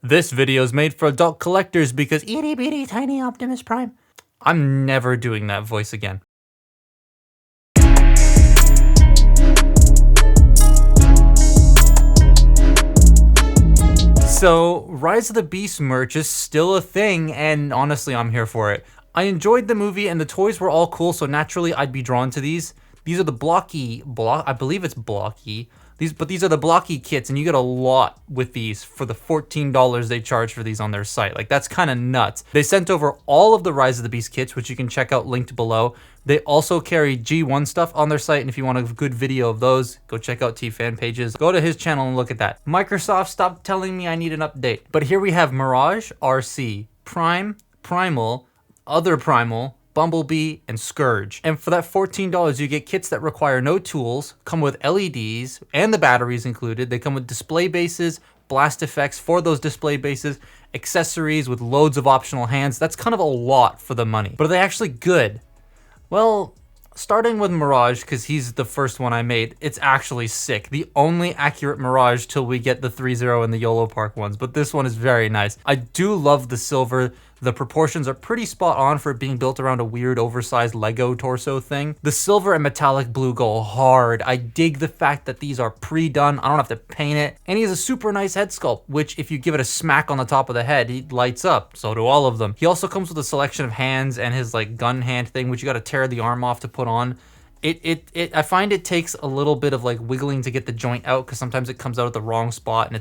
This video is made for adult collectors because itty bitty tiny Optimus Prime. I'm never doing that voice again. So, Rise of the Beast merch is still a thing, and honestly, I'm here for it. I enjoyed the movie, and the toys were all cool, so naturally, I'd be drawn to these. These are the I believe it's Blokees. These are the Blokees kits, and you get a lot with these for the $14 they charge for these on their site. Like, that's kind of nuts. They sent over all of the Rise of the Beast kits, which you can check out linked below. They also carry G1 stuff on their site, and if you want a good video of those, go check out T-Fan pages. Go to his channel and look at that. Microsoft, stop telling me I need an update. But here we have Mirage, Arcee, Prime, Primal, Other Primal, Bumblebee, and Scourge. And for that $14, you get kits that require no tools, come with LEDs, and the batteries included. They come with display bases, blast effects for those display bases, accessories with loads of optional hands. That's kind of a lot for the money. But are they actually good? Well, starting with Mirage, because he's the first one I made, it's actually sick. The only accurate Mirage till we get the 3-0 and the YOLO Park ones, but this one is very nice. I do love the silver. The proportions are pretty spot on for it being built around a weird oversized Lego torso thing. The silver and metallic blue go hard. I dig the fact that these are pre-done. I don't have to paint it. And he has a super nice head sculpt, which if you give it a smack on the top of the head, he lights up. So do all of them. He also comes with a selection of hands and his like gun hand thing, which you gotta tear the arm off to put on. I find it takes a little bit of like wiggling to get the joint out because sometimes it comes out at the wrong spot and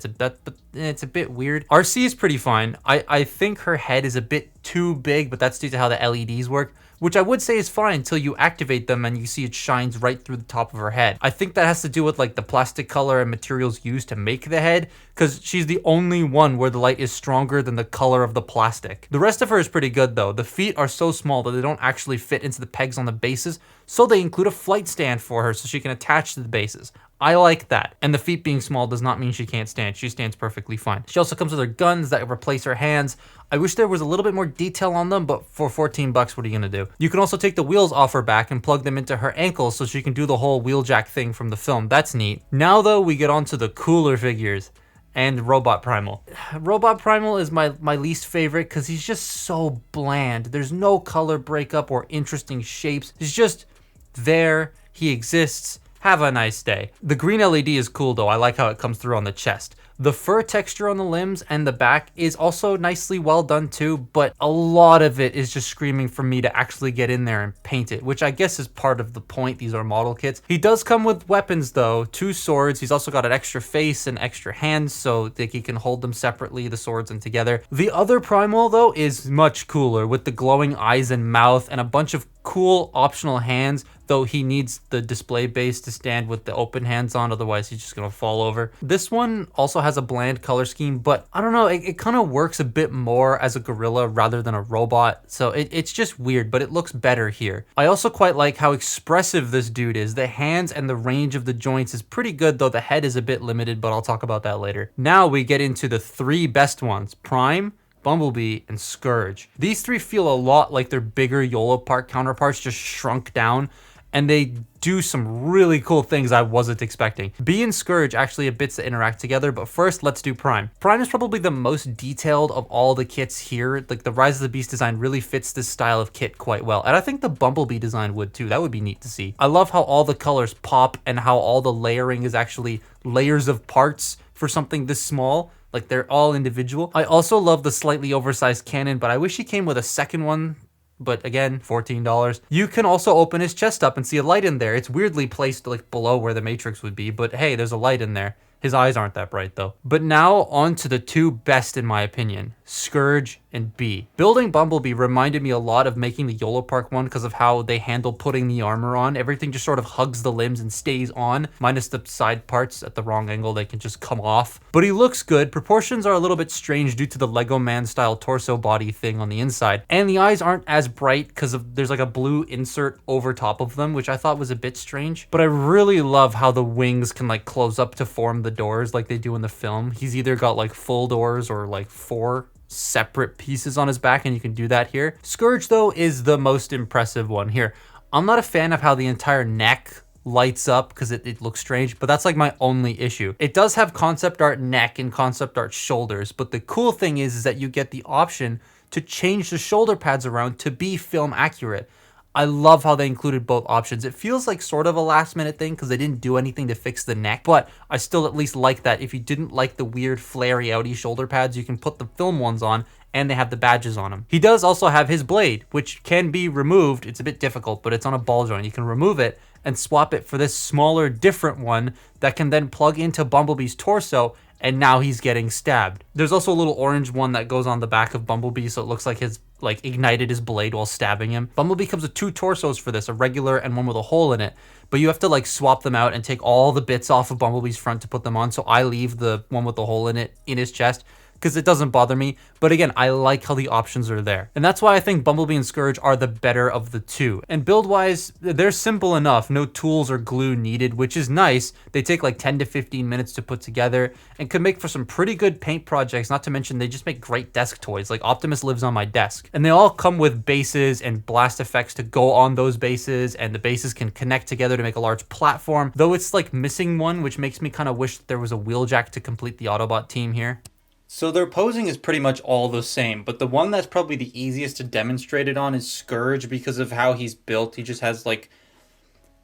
it's a bit weird. Arcee is pretty fine. I think her head is a bit too big, but that's due to how the LEDs work, which I would say is fine until you activate them and you see it shines right through the top of her head. I think that has to do with like the plastic color and materials used to make the head, because she's the only one where the light is stronger than the color of the plastic. The rest of her is pretty good though. The feet are so small that they don't actually fit into the pegs on the bases, so they include a flight stand for her so she can attach to the bases. I like that. And the feet being small does not mean she can't stand. She stands perfectly fine. She also comes with her guns that replace her hands. I wish there was a little bit more detail on them, but for 14 bucks, what are you gonna do? You can also take the wheels off her back and plug them into her ankles so she can do the whole wheeljack thing from the film. That's neat. Now though, we get on to the cooler figures. And Robot Primal. Robot Primal is my least favorite because he's just so bland. There's no color breakup or interesting shapes. He's just there. He exists. Have a nice day. The green LED is cool though. I like how it comes through on the chest. The fur texture on the limbs and the back is also nicely well done too, but a lot of it is just screaming for me to actually get in there and paint it, which I guess is part of the point. These are model kits. He does come with weapons though, 2 swords. He's also got an extra face and extra hands so that he can hold them separately, the swords and together. The other Primal though is much cooler with the glowing eyes and mouth and a bunch of cool optional hands, though he needs the display base to stand with the open hands on, otherwise he's just gonna fall over. This one also has a bland color scheme, but I don't know, it kind of works a bit more as a gorilla rather than a robot, so it's just weird, but it looks better here. I also quite like how expressive this dude is. The hands and the range of the joints is pretty good, though the head is a bit limited, but I'll talk about that later. Now we get into the 3 best ones: Prime, Bumblebee, and Scourge. These 3 feel a lot like their bigger YOLO Park counterparts, just shrunk down, and they do some really cool things I wasn't expecting. Bee and Scourge actually have bits that interact together, but first let's do Prime. Prime is probably the most detailed of all the kits here. Like the Rise of the Beast design really fits this style of kit quite well, and I think the Bumblebee design would too. That would be neat to see. I love how all the colors pop and how all the layering is actually layers of parts for something this small. Like they're all individual. I also love the slightly oversized cannon, but I wish he came with a second one. But again, $14. You can also open his chest up and see a light in there. It's weirdly placed like below where the Matrix would be, but hey, there's a light in there. His eyes aren't that bright though. But now on to the 2 best in my opinion, Scourge and Bee. Building Bumblebee reminded me a lot of making the YOLO Park one because of how they handle putting the armor on. Everything just sort of hugs the limbs and stays on, minus the side parts at the wrong angle, they can just come off. But he looks good. Proportions are a little bit strange due to the Lego Man style torso body thing on the inside. And the eyes aren't as bright because there's like a blue insert over top of them, which I thought was a bit strange. But I really love how the wings can like close up to form the doors like they do in the film. He's either got like full doors or like 4 separate pieces on his back, and you can do that here. Scourge though is the most impressive one here. I'm not a fan of how the entire neck lights up because it looks strange, but that's like my only issue. It does have concept art neck and concept art shoulders, but the cool thing is that you get the option to change the shoulder pads around to be film accurate. I love how they included both options. It feels like sort of a last minute thing because they didn't do anything to fix the neck, but I still at least like that. If you didn't like the weird flary outy shoulder pads, you can put the film ones on and they have the badges on them. He does also have his blade, which can be removed. It's a bit difficult, but it's on a ball joint. You can remove it and swap it for this smaller, different one that can then plug into Bumblebee's torso, and now he's getting stabbed. There's also a little orange one that goes on the back of Bumblebee, so it looks like his ignited his blade while stabbing him. Bumblebee comes with 2 torsos for this, a regular and one with a hole in it, but you have to swap them out and take all the bits off of Bumblebee's front to put them on. So I leave the one with the hole in it in his chest because it doesn't bother me. But again, I like how the options are there. And that's why I think Bumblebee and Scourge are the better of the two. And build-wise, they're simple enough. No tools or glue needed, which is nice. They take like 10 to 15 minutes to put together and could make for some pretty good paint projects. Not to mention, they just make great desk toys. Like Optimus lives on my desk. And they all come with bases and blast effects to go on those bases. And the bases can connect together to make a large platform. Though it's like missing one, which makes me kind of wish there was a wheeljack to complete the Autobot team here. So their posing is pretty much all the same, but the one that's probably the easiest to demonstrate it on is Scourge because of how he's built. He just has like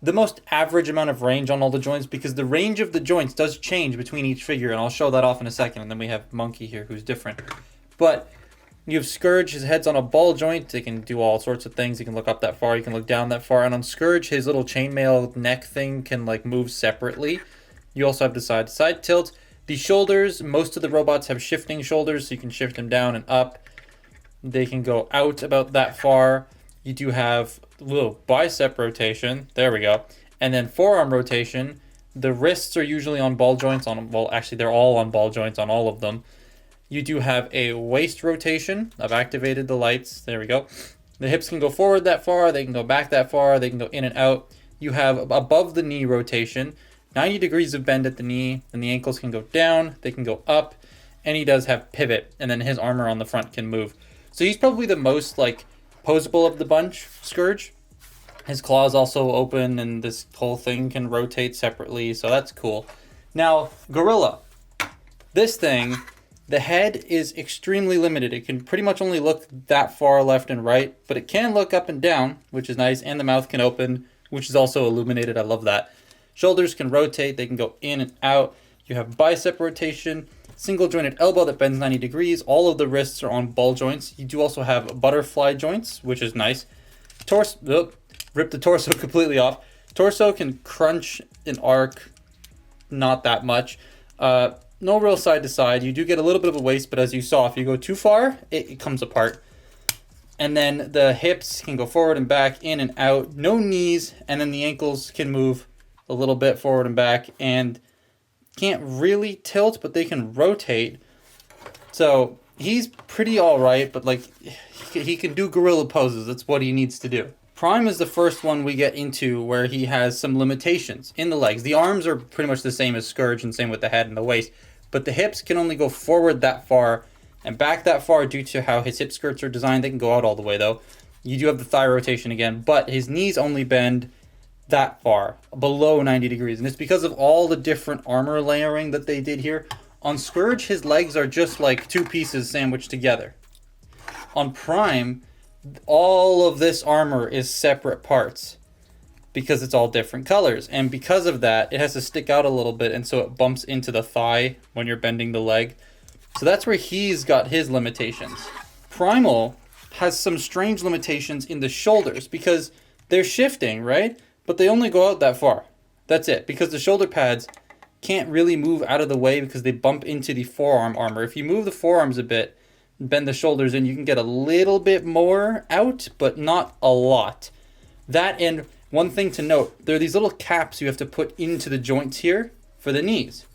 the most average amount of range on all the joints because the range of the joints does change between each figure, and I'll show that off in a second. And then we have Monkey here who's different. But you have Scourge, his head's on a ball joint. He can do all sorts of things. He can look up that far, he can look down that far. And on Scourge, his little chainmail neck thing can like move separately. You also have the side-to-side tilt. The shoulders, most of the robots have shifting shoulders, so you can shift them down and up. They can go out about that far. You do have a little bicep rotation. There we go. And then forearm rotation. The wrists are usually on ball joints. Well, actually, they're all on ball joints on all of them. You do have a waist rotation. I've activated the lights. There we go. The hips can go forward that far. They can go back that far. They can go in and out. You have above the knee rotation. 90 degrees of bend at the knee, and the ankles can go down, they can go up, and he does have pivot, and then his armor on the front can move. So he's probably the most like posable of the bunch, Scourge. His claws also open, and this whole thing can rotate separately, so that's cool. Now, Gorilla. This thing, the head is extremely limited. It can pretty much only look that far left and right, but it can look up and down, which is nice, and the mouth can open, which is also illuminated. I love that. Shoulders can rotate, they can go in and out. You have bicep rotation, single jointed elbow that bends 90 degrees. All of the wrists are on ball joints. You do also have butterfly joints, which is nice. Rip the torso completely off. Torso can crunch and arc, not that much. No real side to side. You do get a little bit of a waist, but as you saw, if you go too far, it comes apart. And then the hips can go forward and back, in and out. No knees, and then the ankles can move a little bit forward and back, and can't really tilt, but they can rotate. So he's pretty all right, but like he can do gorilla poses. That's what he needs to do. Prime is the first one we get into where he has some limitations in the legs. The arms are pretty much the same as Scourge, and same with the head and the waist, but the hips can only go forward that far and back that far due to how his hip skirts are designed. They can go out all the way though. You do have the thigh rotation again, but his knees only bend that far, below 90 degrees. And it's because of all the different armor layering that they did here. On Scourge, his legs are just like 2 pieces sandwiched together. On Prime, all of this armor is separate parts because it's all different colors. And because of that, it has to stick out a little bit, and so it bumps into the thigh when you're bending the leg. So that's where he's got his limitations. Primal has some strange limitations in the shoulders because they're shifting, right? But they only go out that far. That's it, because the shoulder pads can't really move out of the way because they bump into the forearm armor. If you move the forearms a bit, bend the shoulders in, you can get a little bit more out, but not a lot. That, and one thing to note, there are these little caps you have to put into the joints here for the knees.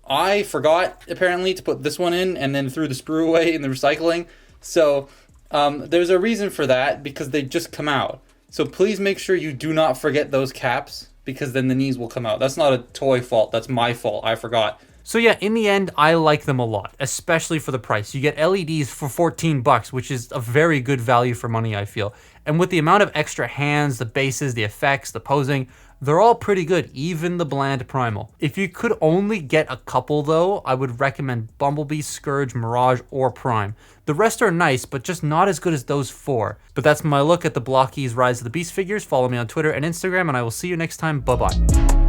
I forgot, apparently, to put this one in and then threw the sprue away in the recycling. So there's a reason for that, because they just come out. So please make sure you do not forget those caps, because then the knees will come out. That's not a toy fault. That's my fault. I forgot. So yeah, in the end, I like them a lot, especially for the price. You get LEDs for $14, which is a very good value for money, I feel. And with the amount of extra hands, the bases, the effects, the posing, They're all pretty good, even the bland Primal. If you could only get a couple though, I would recommend Bumblebee, Scourge, Mirage, or Prime. The rest are nice, but just not as good as those 4. But that's my look at the Blokees Rise of the Beast figures. Follow me on Twitter and Instagram, and I will see you next time. Bye-bye.